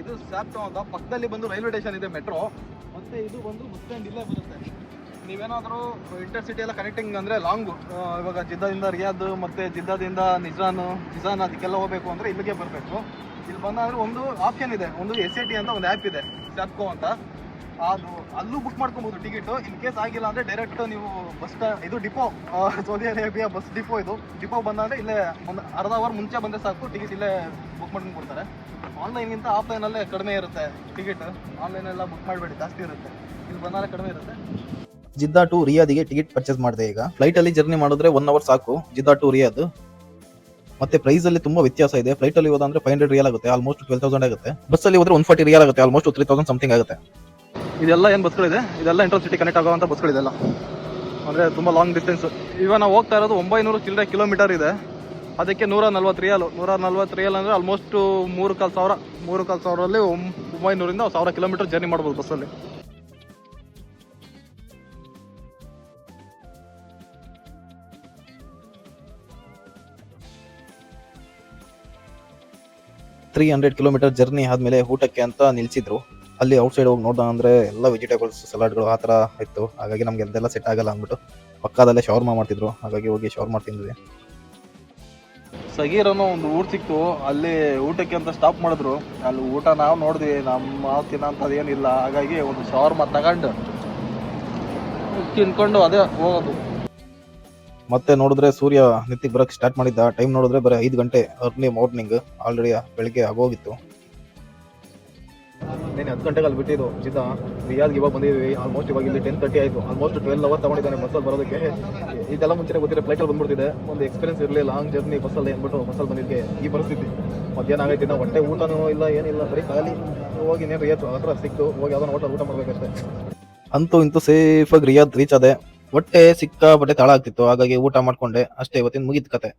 ಇದು ಸ್ಯಾಪ್ಟೋ ಅಂತ ಪಕ್ಕದಲ್ಲಿ ಬಂದು ರೈಲ್ವೆ ಸ್ಟೇಷನ್ ಇದೆ, ಮೆಟ್ರೋ. ಮತ್ತೆ ಇದು ಬಂದು ಬಸ್ ಸ್ಟ್ಯಾಂಡ್ ಇಲ್ಲೇ ಬರುತ್ತೆ. ನೀವೇನಾದರೂ ಇಂಟರ್ಸಿಟಿ ಎಲ್ಲ ಕನೆಕ್ಟಿಂಗ್ ಅಂದರೆ ಲಾಂಗು, ಇವಾಗ ಜಿದ್ದಾದಿಂದ ರಿಯಾದ್ ಮತ್ತು ಜಿದ್ದಾದಿಂದ ಜಿಜಾನ್ ಅದಕ್ಕೆಲ್ಲ ಹೋಗಬೇಕು ಅಂದರೆ ಇಲ್ಲಿಗೆ ಬರಬೇಕು. ಇಲ್ಲಿ ಬಂದಾದ್ರೆ ಒಂದು ಆಪ್ಷನ್ ಇದೆ, ಒಂದು SAT ಅಂತ ಒಂದು ಆ್ಯಪ್ ಇದೆ, ಸ್ಯಾಪ್ಕೋ ಅಂತ. ಅದು ಅಲ್ಲೂ ಬುಕ್ ಮಾಡ್ಕೊಬೋದು ಟಿಕೆಟು. ಇನ್ ಕೇಸ್ ಆಗಿಲ್ಲ ಅಂದರೆ ಡೈರೆಕ್ಟ್ ನೀವು ಇದು depot, Saudi Arabia bus depot ಬಂದಾದರೆ ಇಲ್ಲೇ ಒಂದು ಅರ್ಧ ಅವರ್ ಮುಂಚೆ ಬಂದರೆ ಸಾಕು, ಟಿಕೆಟ್ ಇಲ್ಲೇ ಬುಕ್ ಮಾಡ್ಕೊಂಡು ಕೊಡ್ತಾರೆ. ಆನ್ಲೈನ್ಗಿಂತ ಆಫ್ಲೈನಲ್ಲೇ ಕಡಿಮೆ ಇರುತ್ತೆ ಟಿಕೆಟ್. ಆನ್ಲೈನೆಲ್ಲ ಬುಕ್ ಮಾಡಬೇಡಿ, ಜಾಸ್ತಿ ಇರುತ್ತೆ. ಇಲ್ಲಿ ಬಂದರೆ ಕಡಿಮೆ ಇರುತ್ತೆ. ಜಿದ್ದಾ ಟು ರಿಯಾದಿಗೆ ಟಿಕೆಟ್ ಪರ್ಚೇಸ್ ಮಾಡಿದೆ. ಈಗ ಫ್ಲೈಟ್ ಅಲ್ಲಿ ಜರ್ನಿ ಮಾಡಿದ್ರೆ 1 ಅವರ್ ಸಾಕು ಜಿದ್ದಾ ಟು ರಿಯಾದ್. ಮತ್ತೆ ಪ್ರೈಸ್ ಅಲ್ಲಿ ತುಂಬಾ ವ್ಯತ್ಯಾಸ ಇದೆ. ಫ್ಲೈಟ್ ಅಲ್ಲಿ ಹೋದ್ರೆ 500 ರಿಯಾಲ್ ಆಗುತ್ತೆ, ಆಲ್ಮೋಸ್ಟ್ 12,000 ಆಗುತ್ತೆ. ಬಸ್ ಅಲ್ಲಿ ಹೋದ್ರೆ 140 ರಿಯಾಲ್ ಆಗುತ್ತೆ, ಆಲ್ಮೋಸ್ಟ್ 3,000 ಸಮಥಿಂಗ್ ಆಗುತ್ತೆ. ಇದೆಲ್ಲ ಏನು ಬಸ್ಗಳಿದೆ, ಇದೆಲ್ಲ ಇಂಟರ್ಸಿಟಿ ಕನೆಕ್ಟ್ ಆಗುವಂಥ ಬಸ್ಗಳಿದೆಲ್ಲ. ಅಂದರೆ ತುಂಬ ಲಾಂಗ್ ಡಿಸ್ಟೆನ್ಸ್. ಇವಾಗ ನಾವು ಹೋಗ್ತಾ ಇರೋದು 900 ಚಿಲ್ಲರೆ ಕಿಲೋಮೀಟರ್ ಇದೆ. ಅದಕ್ಕೆ 140 ರಿಯಾಲ್ ಅಂದರೆ ಆಲ್ಮೋಸ್ಟ್ 3,500 900ರಿಂದ 1,000 ಕಿಲೋಮೀಟರ್ ಜರ್ನಿ ಮಾಡ್ಬೋದು ಬಸ್ಸಲ್ಲಿ. ಕಿಲೋಮೀಟರ್ ಜರ್ನಿ ಆದ್ಮೇಲೆ ಊಟಕ್ಕೆ ಅಂತ ನಿಲ್ಸಿದ್ರು. ಅಲ್ಲಿ ಔಟ್ ಸೈಡ್ ಹೋಗಿ ನೋಡ್ದ ಅಂದ್ರೆ ಎಲ್ಲ ವೆಜಿಟೇಬಲ್ಸ್ ಸಲಾಡ್ಗಳು ಆ ಥರ ಇತ್ತು. ಹಾಗಾಗಿ ನಮ್ಗೆ ಅದೆಲ್ಲ ಸೆಟ್ ಆಗಲ್ಲ ಅಂದ್ಬಿಟ್ಟು ಪಕ್ಕದಲ್ಲೇ ಶವರ್ಮಾ ಮಾಡ್ತಿದ್ರು, ಹಾಗಾಗಿ ಹೋಗಿ ಶವರ್ಮಾ ತಿಂದ್ವಿ. ಸಗೀರ್ ಅನ್ನೋ ಒಂದು ಊರು ಸಿಕ್ತು, ಅಲ್ಲಿ ಊಟಕ್ಕೆ ಅಂತ ಸ್ಟಾಪ್ ಮಾಡಿದ್ರು. ಅಲ್ಲಿ ಊಟ ನಾವು ನೋಡಿದ್ವಿ, ನಮ್ಮ ತಿನ್ನೋಂಥದ್ದು ಏನಿಲ್ಲ. ಹಾಗಾಗಿ ಒಂದು ಶವರ್ಮಾ ತಗೊಂಡು ತಿನ್ಕೊಂಡು ಅದೇ ಹೋಗೋದು. ಮತ್ತೆ ನೋಡಿದ್ರೆ ಸೂರ್ಯ ನಿತ್ತಿಗೆ ಬರಕ್ಕೆ ಸ್ಟಾರ್ಟ್ ಮಾಡಿದ್ದ. ಟೈಮ್ ನೋಡಿದ್ರೆ ಬರೀ 5 ಗಂಟೆ ಅರ್ಲಿ ಮಾರ್ನಿಂಗ್, ಆಲ್ರೆಡಿ ಬೆಳಿಗ್ಗೆ ಆಗೋಗಿತ್ತು. ನೀನು 10 ಗಂಟೆಗೆ ಅಲ್ಲಿ ಬಿಟ್ಟಿದ್ದು ಜಿದ್ದಾ. ರಿಯಾದ್ಗೆ ಇವಾಗ ಬಂದಿದ್ವಿ, ಆಲ್ಮೋಸ್ಟ್ ಇವಾಗ ಇಲ್ಲಿ 10:30 ಆಯಿತು. ಆಲ್ಮೋಸ್ಟ್ 12 ಅವರ್ ತಗೊಂಡಿದ್ದಾನೆ ಬಸ್ಸಲ್ಲಿ ಬರೋದಕ್ಕೆ. ಇದೆಲ್ಲ ಮುಂಚೆ ಗೊತ್ತಿರೋ ಫ್ಲೈಟಲ್ಲಿ ಬಂದ್ಬಿಡ್ತಿದೆ, ಒಂದು ಎಕ್ಸ್ಪೀರಿಯನ್ಸ್ ಇರಲಿಲ್ಲ ಲಾಂಗ್ ಜರ್ನಿ ಬಸ್ಸಲ್ಲಿ ಅಂದ್ಬಿಟ್ಟು ಬಸ್ಸಲ್ಲಿ ಬಂದಿದ್ದೆ. ಈ ಪರಿಸ್ಥಿತಿ ಮಧ್ಯಾಹ್ನ ಆಗೈತಿ, ನಾವು ಹೊಟ್ಟೆ ಊಟನೂ ಇಲ್ಲ ಏನಿಲ್ಲ, ಬರೀ ಖಾಲಿ. ಹೋಗಿ ಇನ್ನೇನು ರಿಯಾದ್ ಹತ್ರ ಸಿಕ್ತು, ಹೋಗಿ ಅದನ್ನು ಹೋಟೆಲ್ ಊಟ ಮಾಡಬೇಕಷ್ಟೇ. ಅಂತೂ ಇಂತೂ ಸೇಫಾಗಿ ರಿಯಾದ್ ರೀಚ್ ಆದೆ. ಹೊಟ್ಟೆ ಸಿಕ್ಕಾಪಟ್ಟೆ ತಾಳ ಆಗ್ತಿತ್ತು, ಹಾಗಾಗಿ ಊಟ ಮಾಡ್ಕೊಂಡೆ ಅಷ್ಟೇ. ಇವತ್ತಿನ ಮುಗಿದ ಕತೆ.